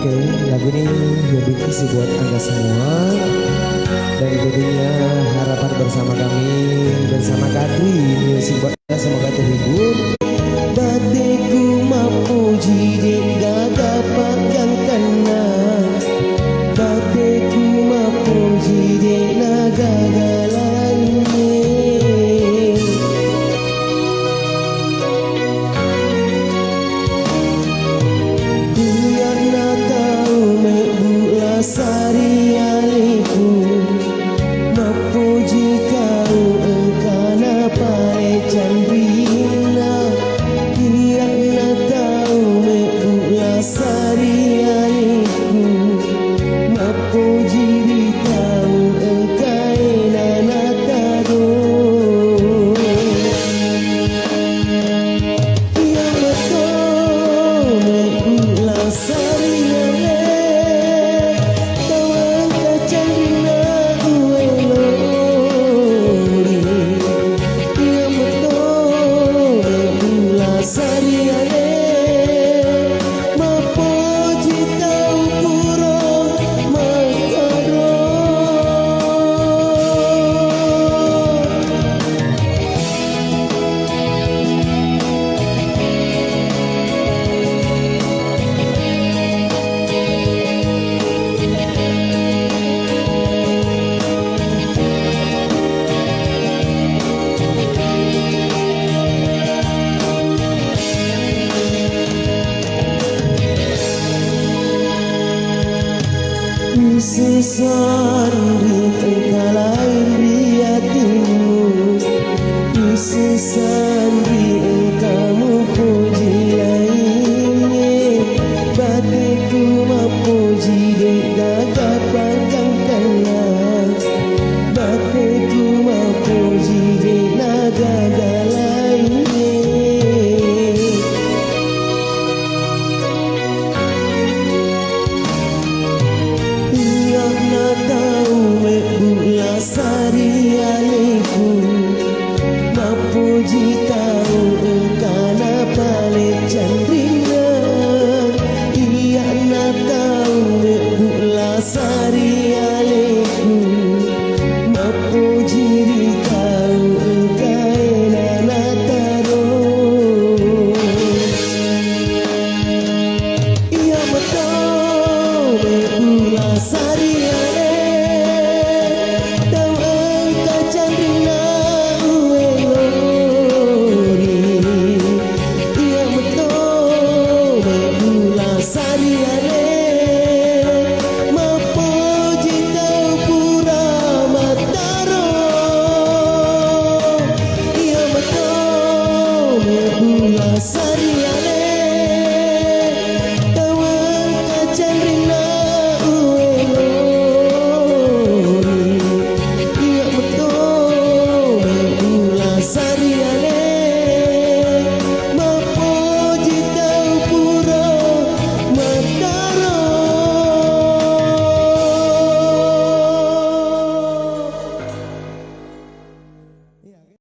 Oke, lagu ini dedikasi buat Anda semua. Dan tentunya harapan bersama kami, bersama Kadri Music buat Anda semoga terhibur. Batiku mapuji dek gagap yang kenal. Batiku mapuji dek nagagalannya. Sari aliku mapuji kau engkana pare candrina biar na kau mebula sari aliku mapuji di kau engkai nana kado yang betul mebula sari Sesari engkau lahir di hatimu,